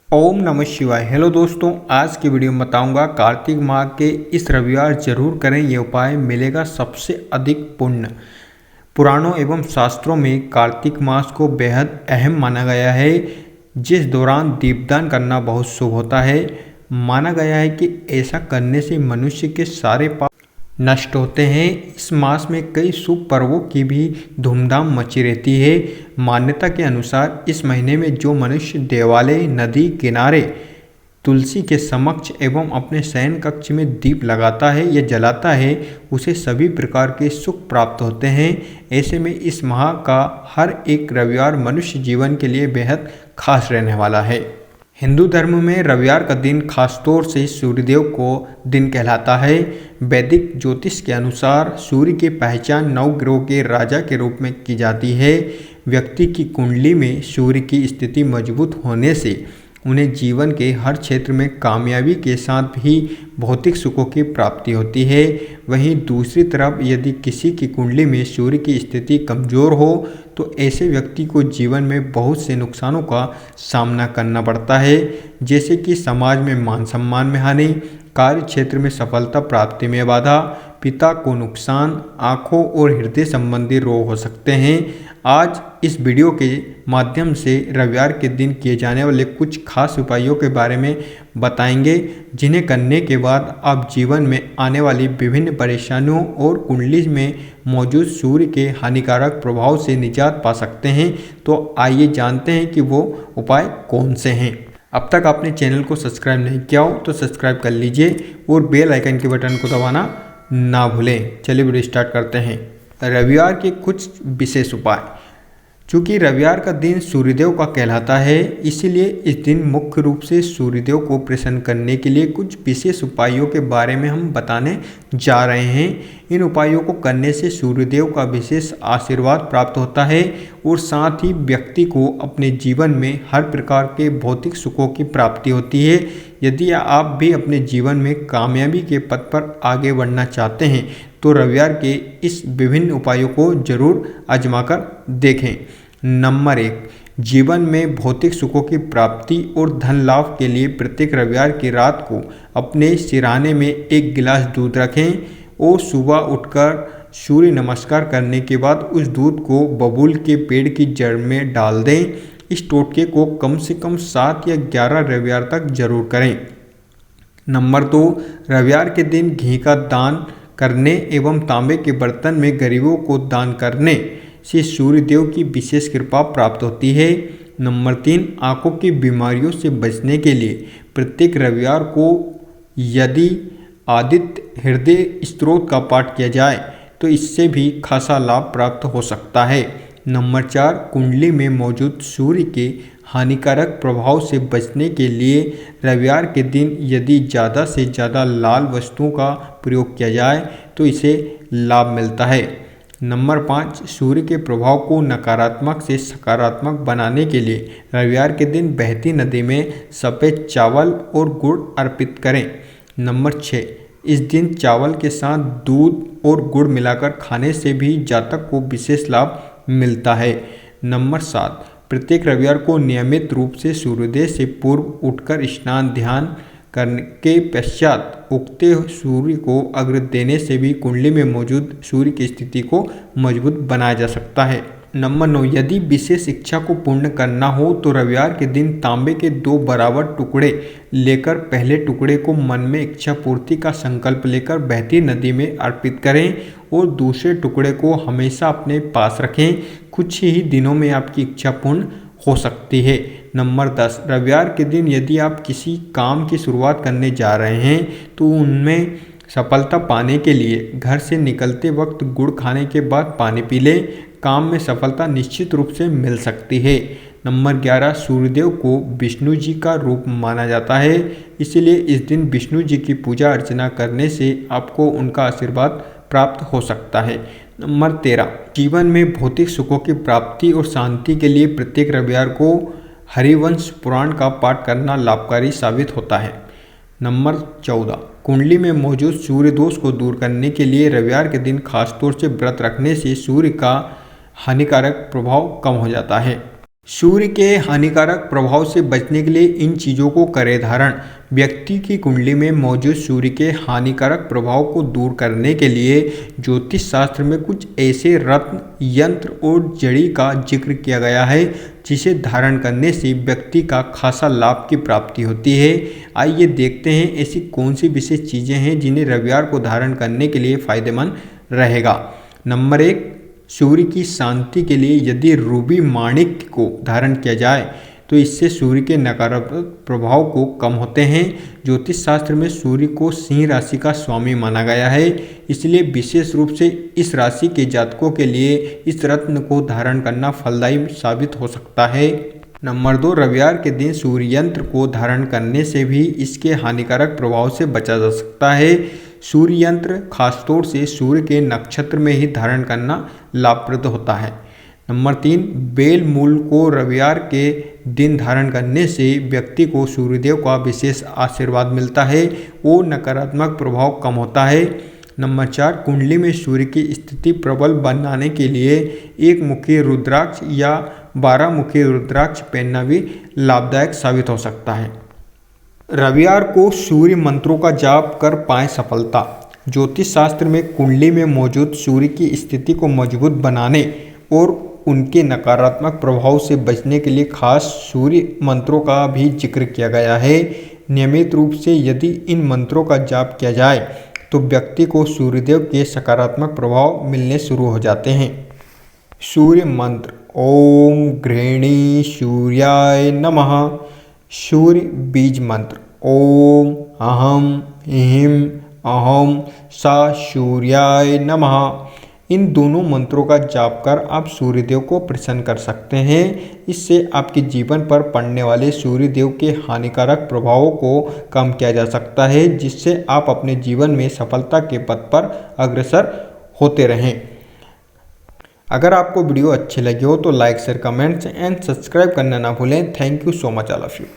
ओम नमः शिवाय। हेलो दोस्तों, आज की वीडियो में बताऊंगा कार्तिक माह के इस रविवार जरूर करें ये उपाय, मिलेगा सबसे अधिक पुण्य। पुराणों एवं शास्त्रों में कार्तिक मास को बेहद अहम माना गया है, जिस दौरान दीपदान करना बहुत शुभ होता है। माना गया है कि ऐसा करने से मनुष्य के सारे पाप नष्ट होते हैं। इस मास में कई शुभ पर्वों की भी धूमधाम मची रहती है। मान्यता के अनुसार इस महीने में जो मनुष्य देवालय, नदी किनारे, तुलसी के समक्ष एवं अपने शयन कक्ष में दीप लगाता है या जलाता है, उसे सभी प्रकार के सुख प्राप्त होते हैं। ऐसे में इस माह का हर एक रविवार मनुष्य जीवन के लिए बेहद खास रहने वाला है। हिंदू धर्म में रविवार का दिन खासतौर से सूर्यदेव को दिन कहलाता है। वैदिक ज्योतिष के अनुसार सूर्य की पहचान 9 ग्रहों के राजा के रूप में की जाती है। व्यक्ति की कुंडली में सूर्य की स्थिति मजबूत होने से उन्हें जीवन के हर क्षेत्र में कामयाबी के साथ ही भौतिक सुखों की प्राप्ति होती है। वहीं दूसरी तरफ यदि किसी की कुंडली में सूर्य की स्थिति कमज़ोर हो तो ऐसे व्यक्ति को जीवन में बहुत से नुकसानों का सामना करना पड़ता है, जैसे कि समाज में मान सम्मान में हानि, कार्य क्षेत्र में सफलता प्राप्ति में बाधा, पिता को नुकसान, आँखों और हृदय संबंधी रोग हो सकते हैं। आज इस वीडियो के माध्यम से रविवार के दिन किए जाने वाले कुछ खास उपायों के बारे में बताएंगे, जिन्हें करने के बाद आप जीवन में आने वाली विभिन्न परेशानियों और कुंडली में मौजूद सूर्य के हानिकारक प्रभाव से निजात पा सकते हैं। तो आइए जानते हैं कि वो उपाय कौन से हैं। अब तक आपने चैनल को सब्सक्राइब नहीं किया हो तो सब्सक्राइब कर लीजिए और बेल आइकन के बटन को दबाना ना भूलें। चलिए वीडियो स्टार्ट करते हैं। रविवार के कुछ विशेष उपाय। चूँकि रविवार का दिन सूर्यदेव का कहलाता है, इसीलिए इस दिन मुख्य रूप से सूर्यदेव को प्रसन्न करने के लिए कुछ विशेष उपायों के बारे में हम बताने जा रहे हैं। इन उपायों को करने से सूर्यदेव का विशेष आशीर्वाद प्राप्त होता है और साथ ही व्यक्ति को अपने जीवन में हर प्रकार के भौतिक सुखों की प्राप्ति होती है। यदि आप भी अपने जीवन में कामयाबी के पथ पर आगे बढ़ना चाहते हैं तो रविवार के इस विभिन्न उपायों को जरूर आजमाकर देखें। नंबर 1, जीवन में भौतिक सुखों की प्राप्ति और धन लाभ के लिए प्रत्येक रविवार की रात को अपने सिरहाने में 1 गिलास दूध रखें और सुबह उठकर सूर्य नमस्कार करने के बाद उस दूध को बबूल के पेड़ की जड़ में डाल दें। इस टोटके को कम से कम 7 या 11 रविवार तक जरूर करें। नंबर 2, रविवार के दिन घी का दान करने एवं तांबे के बर्तन में गरीबों को दान करने से सूर्यदेव की विशेष कृपा प्राप्त होती है। नंबर 3, आंखों की बीमारियों से बचने के लिए प्रत्येक रविवार को यदि आदित्य हृदय स्तोत्र का पाठ किया जाए तो इससे भी खासा लाभ प्राप्त हो सकता है। नंबर 4, कुंडली में मौजूद सूर्य के हानिकारक प्रभाव से बचने के लिए रविवार के दिन यदि ज़्यादा से ज़्यादा लाल वस्तुओं का प्रयोग किया जाए तो इसे लाभ मिलता है। नंबर 5, सूर्य के प्रभाव को नकारात्मक से सकारात्मक बनाने के लिए रविवार के दिन बहती नदी में सफ़ेद चावल और गुड़ अर्पित करें। नंबर 6, इस दिन चावल के साथ दूध और गुड़ मिलाकर खाने से भी जातक को विशेष लाभ मिलता है। नंबर 7, प्रत्येक रविवार को नियमित रूप से सूर्योदय से पूर्व उठकर स्नान ध्यान करने के पश्चात उगते सूर्य को अर्घ्य देने से भी कुंडली में मौजूद सूर्य की स्थिति को मजबूत बनाया जा सकता है। नंबर 9, यदि विशेष इच्छा को पूर्ण करना हो तो रविवार के दिन तांबे के 2 बराबर टुकड़े लेकर पहले टुकड़े को मन में इच्छा पूर्ति का संकल्प लेकर बहती नदी में अर्पित करें और दूसरे टुकड़े को हमेशा अपने पास रखें। कुछ ही दिनों में आपकी इच्छा पूर्ण हो सकती है। नंबर 10, रविवार के दिन यदि आप किसी काम की शुरुआत करने जा रहे हैं तो उनमें सफलता पाने के लिए घर से निकलते वक्त गुड़ खाने के बाद पानी पी लें। काम में सफलता निश्चित रूप से मिल सकती है। नंबर 11, सूर्यदेव को विष्णु जी का रूप माना जाता है, इसलिए इस दिन विष्णु जी की पूजा अर्चना करने से आपको उनका आशीर्वाद प्राप्त हो सकता है। नंबर 13, जीवन में भौतिक सुखों की प्राप्ति और शांति के लिए प्रत्येक रविवार को हरिवंश पुराण का पाठ करना लाभकारी साबित होता है। नंबर 14, कुंडली में मौजूद सूर्य दोष को दूर करने के लिए रविवार के दिन खासतौर से व्रत रखने से सूर्य का हानिकारक प्रभाव कम हो जाता है। सूर्य के हानिकारक प्रभाव से बचने के लिए इन चीज़ों को करें धारण। व्यक्ति की कुंडली में मौजूद सूर्य के हानिकारक प्रभाव को दूर करने के लिए ज्योतिष शास्त्र में कुछ ऐसे रत्न, यंत्र और जड़ी का जिक्र किया गया है जिसे धारण करने से व्यक्ति का खासा लाभ की प्राप्ति होती है। आइए देखते हैं ऐसी कौन सी विशेष चीज़ें हैं जिन्हें रविवार को धारण करने के लिए फायदेमंद रहेगा। नंबर 1, सूर्य की शांति के लिए यदि रूबी माणिक्य को धारण किया जाए तो इससे सूर्य के नकारात्मक प्रभाव को कम होते हैं। ज्योतिष शास्त्र में सूर्य को सिंह राशि का स्वामी माना गया है, इसलिए विशेष रूप से इस राशि के जातकों के लिए इस रत्न को धारण करना फलदायी साबित हो सकता है। नंबर 2, रविवार के दिन सूर्य यंत्र को धारण करने से भी इसके हानिकारक प्रभाव से बचा जा सकता है। सूर्य यंत्र खासतौर से सूर्य के नक्षत्र में ही धारण करना लाभप्रद होता है। नंबर 3, बेल मूल को रविवार के दिन धारण करने से व्यक्ति को सूर्यदेव का विशेष आशीर्वाद मिलता है और नकारात्मक प्रभाव कम होता है। नंबर 4, कुंडली में सूर्य की स्थिति प्रबल बनाने के लिए एक मुखी रुद्राक्ष या 12 मुखी रुद्राक्ष पहनना भी लाभदायक साबित हो सकता है। रविवार को सूर्य मंत्रों का जाप कर पाएं सफलता। ज्योतिष शास्त्र में कुंडली में मौजूद सूर्य की स्थिति को मजबूत बनाने और उनके नकारात्मक प्रभाव से बचने के लिए खास सूर्य मंत्रों का भी जिक्र किया गया है। नियमित रूप से यदि इन मंत्रों का जाप किया जाए तो व्यक्ति को सूर्यदेव के सकारात्मक प्रभाव मिलने शुरू हो जाते हैं। सूर्य मंत्र। ओम गृहिणी सूर्याय नमः। सूर्य बीज मंत्र। ओम अहम ह्रीं अहम सा सूर्याय नमः। इन दोनों मंत्रों का जाप कर आप सूर्यदेव को प्रसन्न कर सकते हैं। इससे आपके जीवन पर पड़ने वाले सूर्यदेव के हानिकारक प्रभावों को कम किया जा सकता है, जिससे आप अपने जीवन में सफलता के पथ पर अग्रसर होते रहें। अगर आपको वीडियो अच्छी लगी हो तो like, share, comments and subscribe करना ना भूलें। Thank you so much all of you.